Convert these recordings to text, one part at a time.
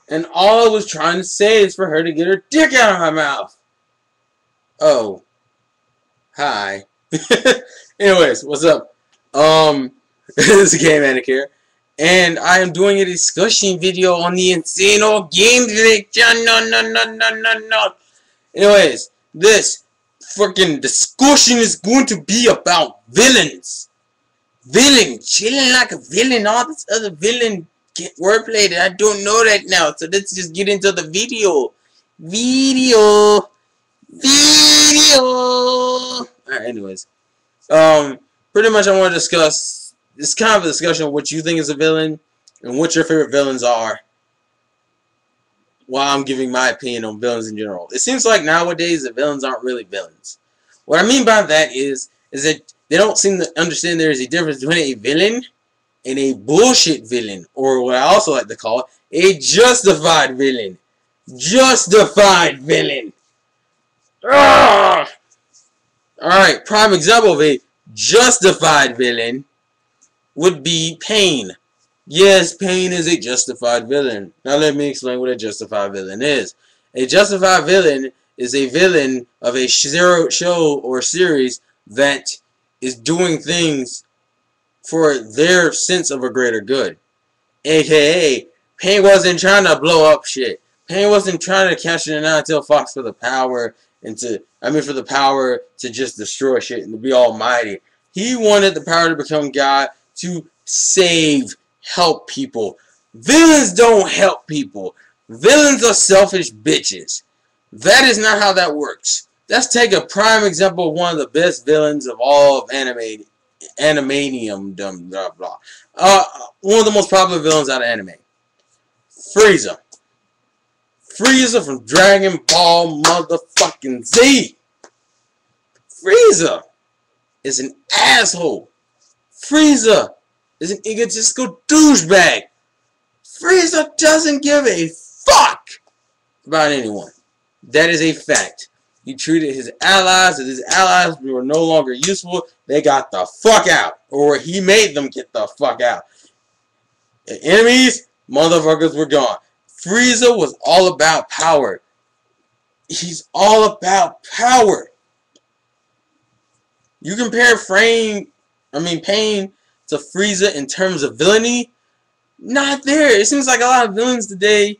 And all I was trying to say is for her to get her dick out of my mouth. Oh. Hi. Anyways, what's up? This is Game Manicure. And I am doing a discussion video on the Insano Games Collection. No. Anyways, this freaking discussion is going to be about villains. Villain, chilling like a villain, all this other villain wordplay that I don't know right now. So let's just get into the video. Alright, anyways. Pretty much I want to discuss, it's kind of a discussion of what you think is a villain and what your favorite villains are, while I'm giving my opinion on villains in general. It seems like nowadays the villains aren't really villains. What I mean by that is that they don't seem to understand there is a difference between a villain and a bullshit villain, or what I also like to call a justified villain. Justified villain. Alright, prime example of a justified villain would be Pain. Yes, Pain is a justified villain. Now let me explain what a justified villain is. A justified villain is a villain of a show or series that is doing things for their sense of a greater good. AKA, Pain wasn't trying to blow up shit. Pain wasn't trying to capture the Nine-Tailed Fox for the power for the power to just destroy shit and to be almighty. He wanted the power to become God to help people. Villains don't help people. Villains are selfish bitches. That is not how that works. Let's take a prime example of one of the best villains of all of animanium, blah blah. One of the most popular villains out of anime. Frieza. Frieza from Dragon Ball motherfucking Z. Frieza is an asshole. Frieza is an egotistical douchebag. Frieza doesn't give a fuck about anyone. That is a fact. He treated his allies, and his allies were no longer useful. They got the fuck out. Or he made them get the fuck out. The enemies, motherfuckers were gone. Frieza was all about power. He's all about power. You compare Pain to Frieza in terms of villainy, not there. It seems like a lot of villains today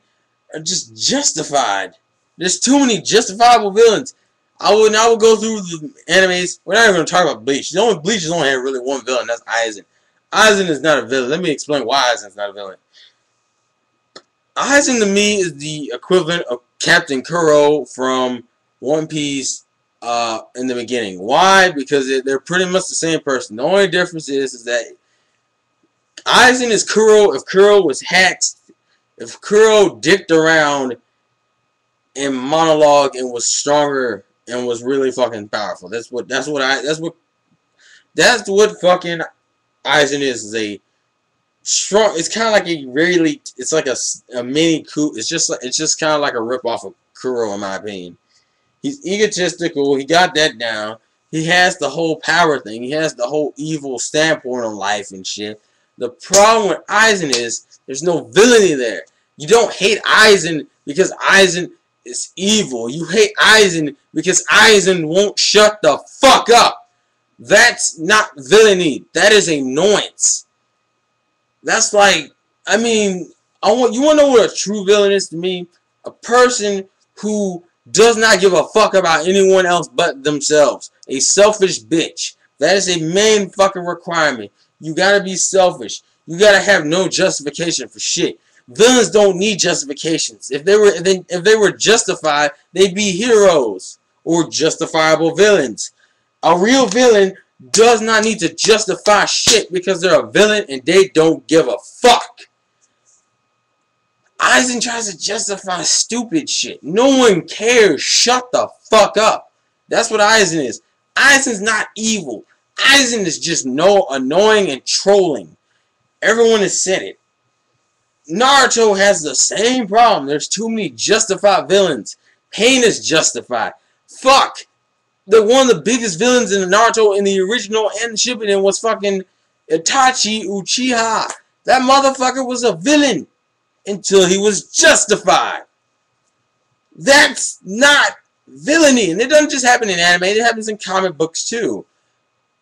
are just justified. There's too many justifiable villains. I would go through the animes. We're not even going to talk about Bleach. Bleach has only had really one villain. That's Aizen. Aizen is not a villain. Let me explain why Aizen is not a villain. Aizen to me is the equivalent of Captain Kuro from One Piece in the beginning. Why? Because they're pretty much the same person. The only difference is that Aizen is Kuro if Kuro was hacked, if Kuro dicked around and monologue and was stronger and was really fucking powerful. That's what fucking Aizen is a strong. It's kind of like it's like a mini coup. It's just kind of like a rip off of Kuro in my opinion. He's egotistical. He got that down. He has the whole power thing. He has the whole evil standpoint on life and shit. The problem with Aizen is there's no villainy there. You don't hate Aizen because Aizen is evil. You hate Aizen because Aizen won't shut the fuck up. That's not villainy. That is annoyance. That's like, you want to know what a true villain is to me? A person who does not give a fuck about anyone else but themselves. A selfish bitch. That is a main fucking requirement. You gotta be selfish. You gotta have no justification for shit. Villains don't need justifications. If they were justified, they'd be heroes or justifiable villains. A real villain does not need to justify shit because they're a villain and they don't give a fuck. Aizen tries to justify stupid shit. No one cares. Shut the fuck up. That's what Aizen is. Aizen's not evil. Aizen is just annoying and trolling. Everyone has said it. Naruto has the same problem. There's too many justified villains. Pain is justified. Fuck. One of the biggest villains in Naruto in the original and Shippuden was fucking Itachi Uchiha. That motherfucker was a villain. until he was justified. That's not villainy. And it doesn't just happen in anime, it happens in comic books too.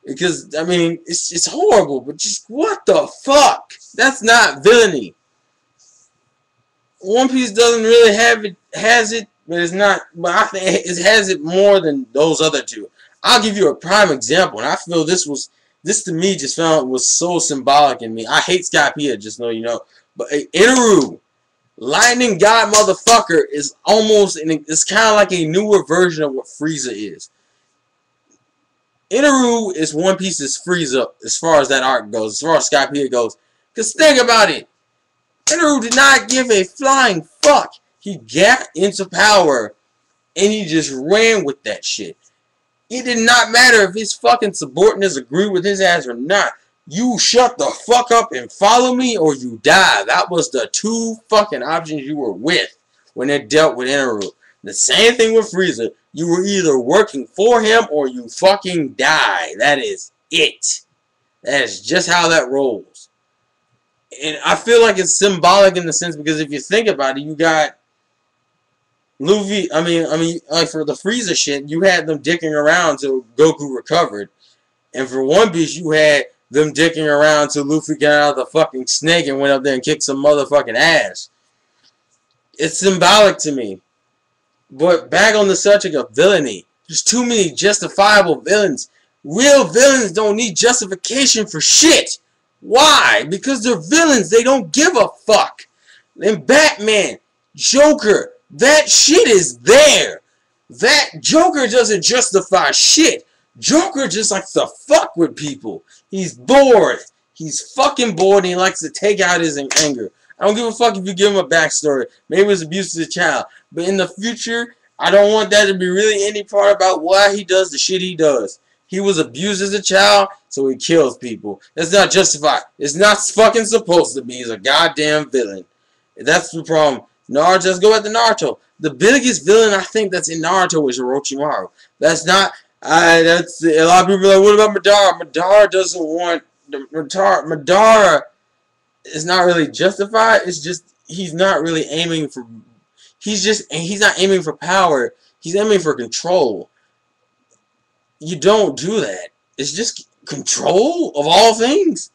Because, I mean, it's horrible, but just what the fuck? That's not villainy. One Piece doesn't really have it, has it, but it's not, but I think it has it more than those other two. I'll give you a prime example, and I feel this to me just was so symbolic in me. I hate Skypiea, just so you know, but Inaru, Lightning God motherfucker, is almost, it's kind of like a newer version of what Frieza is. Inaru is One Piece's Frieza as far as that arc goes, as far as Skypiea goes. Because think about it. Inaru did not give a flying fuck. He got into power and he just ran with that shit. It did not matter if his fucking subordinates agreed with his ass or not. You shut the fuck up and follow me or you die. That was the two fucking options you were with when it dealt with Inaru. The same thing with Frieza. You were either working for him or you fucking die. That is it. That is just how that rolls. And I feel like it's symbolic in the sense because if you think about it, you got Luffy, I mean, like for the Frieza shit, you had them dicking around till Goku recovered. And for One Piece, you had them dicking around till Luffy got out of the fucking snake and went up there and kicked some motherfucking ass. It's symbolic to me. But back on the subject of villainy, there's too many justifiable villains. Real villains don't need justification for shit. Why? Because they're villains. They don't give a fuck. And Batman, Joker, that shit is there. That Joker doesn't justify shit. Joker just likes to fuck with people. He's bored. He's fucking bored and he likes to take out his anger. I don't give a fuck if you give him a backstory. Maybe it was abuse as a child. But in the future, I don't want that to be really any part about why he does the shit he does. He was abused as a child, so he kills people. That's not justified. It's not fucking supposed to be. He's a goddamn villain. That's the problem. Naruto, let's go at the Naruto. The biggest villain I think that's in Naruto is Orochimaru. That's not... that's a lot of people are like, what about Madara? Madara doesn't want... Madara is not really justified. It's just he's not really aiming for... He's not aiming for power. He's aiming for control. You don't do that. It's just control of all things.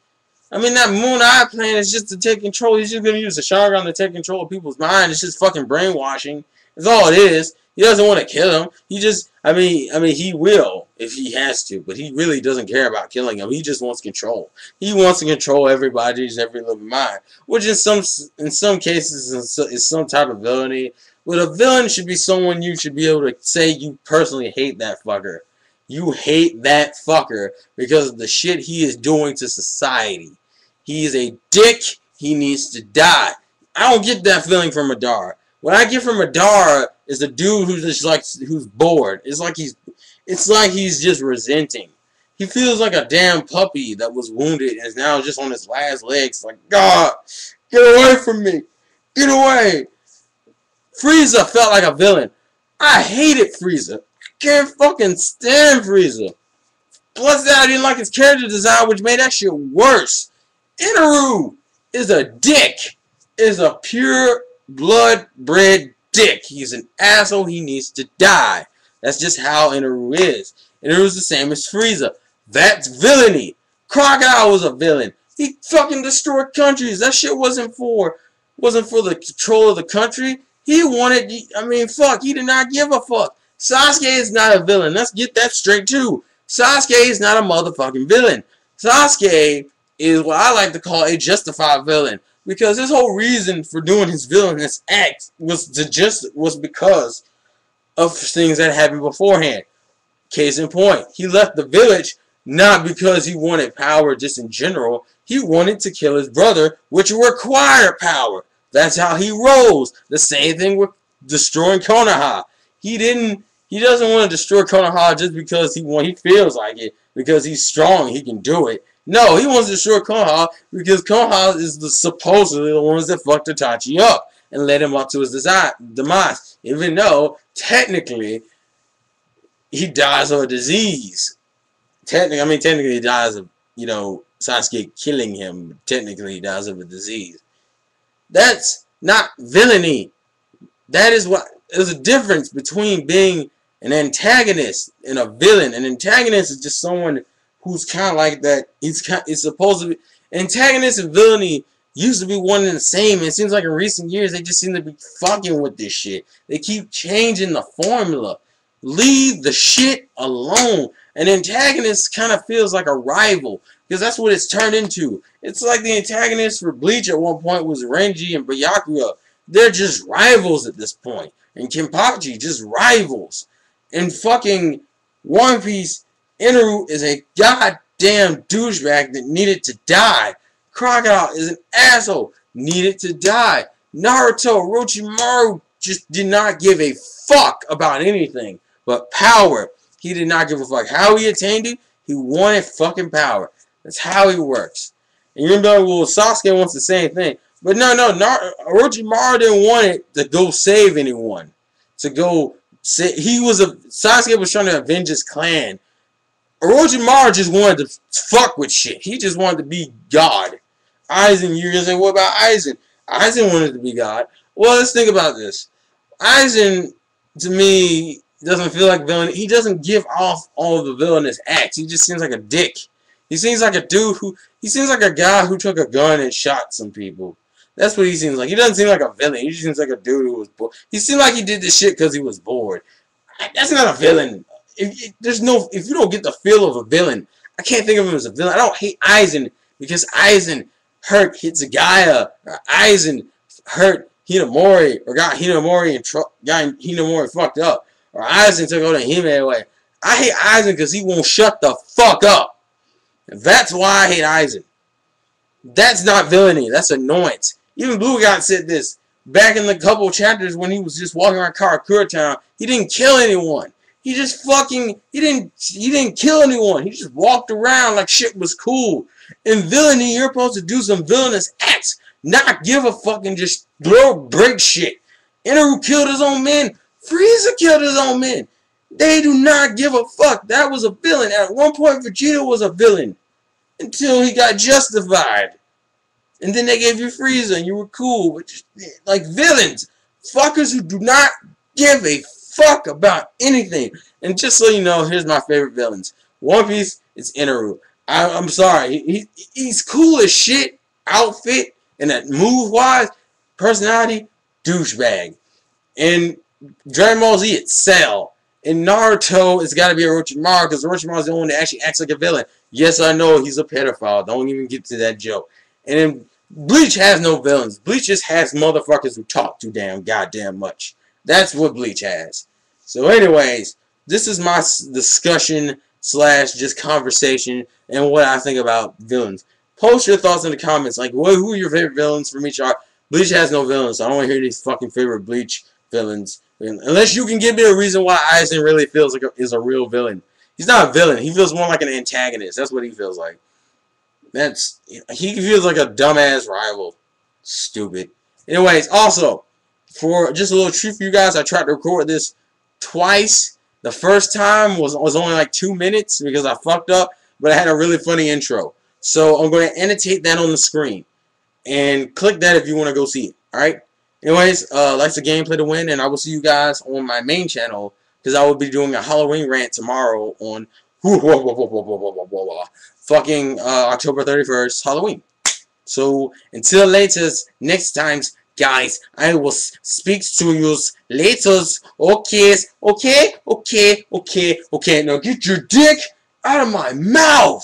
I mean, that Moon Eye plan is just to take control. He's just going to use the Sharingan to take control of people's mind. It's just fucking brainwashing. That's all it is. He doesn't want to kill him. He just, I mean, he will if he has to, but he really doesn't care about killing him. He just wants control. He wants to control everybody's every living mind, which in some cases is some type of villainy. But a villain should be someone you should be able to say you personally hate that fucker. You hate that fucker because of the shit he is doing to society. He is a dick. He needs to die. I don't get that feeling from Madara. What I get from Madara is a dude who's just like who's bored. It's like he's just resenting. He feels like a damn puppy that was wounded and is now just on his last legs. Like, God, get away from me. Get away. Frieza felt like a villain. I hated Frieza. Can't fucking stand Frieza. Plus that I didn't like his character design, which made that shit worse. Inaru is a dick. Is a pure blood-bred dick. He's an asshole. He needs to die. That's just how Inaru is. Inaru's the same as Frieza. That's villainy. Crocodile was a villain. He fucking destroyed countries. That shit wasn't for the control of the country. He wanted, I mean, fuck, he did not give a fuck. Sasuke is not a villain. Let's get that straight too. Sasuke is not a motherfucking villain. Sasuke is what I like to call a justified villain. Because his whole reason for doing his villainous act was because of things that happened beforehand. Case in point, he left the village not because he wanted power just in general. He wanted to kill his brother, which required power. That's how he rolls. The same thing with destroying Konoha. He doesn't want to destroy Konoha just because he feels like it, because he's strong, he can do it. No, he wants to destroy Konoha because Konoha is supposedly the ones that fucked Itachi up and led him up to his demise. Even though, technically, he dies of a disease. Technically he dies of, Sasuke killing him. Technically he dies of a disease. That's not villainy. That is what there's a difference between being an antagonist and a villain. An antagonist is just someone who's kind of like that. It's supposed to be antagonist and villainy used to be one and the same. It seems like in recent years they just seem to be fucking with this shit. They keep changing the formula. Leave the shit alone. An antagonist kind of feels like a rival because that's what it's turned into. It's like the antagonist for Bleach at one point was Renji and Byakuya. They're just rivals at this point. And Kenpachi, just rivals. In fucking One Piece, Inaru is a goddamn douchebag that needed to die. Crocodile is an asshole, needed to die. Naruto, Orochimaru just did not give a fuck about anything but power. He did not give a fuck how he attained it. He wanted fucking power. That's how he works. And you're gonna be like, well, Sasuke wants the same thing. But no, Orochimaru didn't want it to go save anyone. To go say Sasuke was trying to avenge his clan. Orochimaru just wanted to fuck with shit. He just wanted to be God. Aizen, you're gonna say, what about Aizen? Aizen wanted to be God. Well, let's think about this. Aizen, to me, doesn't feel like villain. He doesn't give off all of the villainous acts. He just seems like a dick. He seems like a dude who. He seems like a guy who took a gun and shot some people. That's what he seems like. He doesn't seem like a villain. He just seems like a dude who was bored. He seemed like he did this shit because he was bored. That's not a villain. If you don't get the feel of a villain, I can't think of him as a villain. I don't hate Aizen because Aizen hurt Hitsugaya, or Aizen hurt Hinamori, or got Hinamori fucked up, or Aizen took out a Hime away. I hate Aizen because he won't shut the fuck up. That's why I hate Aizen. That's not villainy. That's annoyance. Even Blue God said this back in the couple chapters when he was just walking around Karakura Town. He didn't kill anyone. He just fucking he didn't kill anyone. He just walked around like shit was cool. In villainy, you're supposed to do some villainous acts, not give a fuck and just break shit. Inaru killed his own men. Frieza killed his own men. They do not give a fuck. That was a villain. At one point, Vegeta was a villain until he got justified. And then they gave you Frieza and you were cool. But just, like villains. Fuckers who do not give a fuck about anything. And just so you know, here's my favorite villains. One Piece, it's Inaru. I'm sorry. He's cool as shit. Outfit and that move-wise. Personality, douchebag. In Dragon Ball Z, it's Cell. In Naruto, it's got to be Orochimaru because Orochimaru is the only one that actually acts like a villain. Yes, I know he's a pedophile. Don't even get to that joke. And then Bleach has no villains. Bleach just has motherfuckers who talk too damn goddamn much. That's what Bleach has. So anyways, this is my discussion / just conversation and what I think about villains. Post your thoughts in the comments. Like, who are your favorite villains from each arc? Bleach has no villains, so I don't want to hear these fucking favorite Bleach villains. Unless you can give me a reason why Aizen really feels like is a real villain. He's not a villain. He feels more like an antagonist. That's what he feels like. He feels like a dumbass rival. Stupid. Anyways, also, for just a little treat for you guys, I tried to record this twice. The first time was only like 2 minutes because I fucked up, but I had a really funny intro. So I'm going to annotate that on the screen. And click that if you want to go see it. Alright? Anyways, likes the gameplay to win, and I will see you guys on my main channel because I will be doing a Halloween rant tomorrow on fucking October 31st, Halloween. So until later, next time, guys, I will speak to you later. Okay. Now get your dick out of my mouth.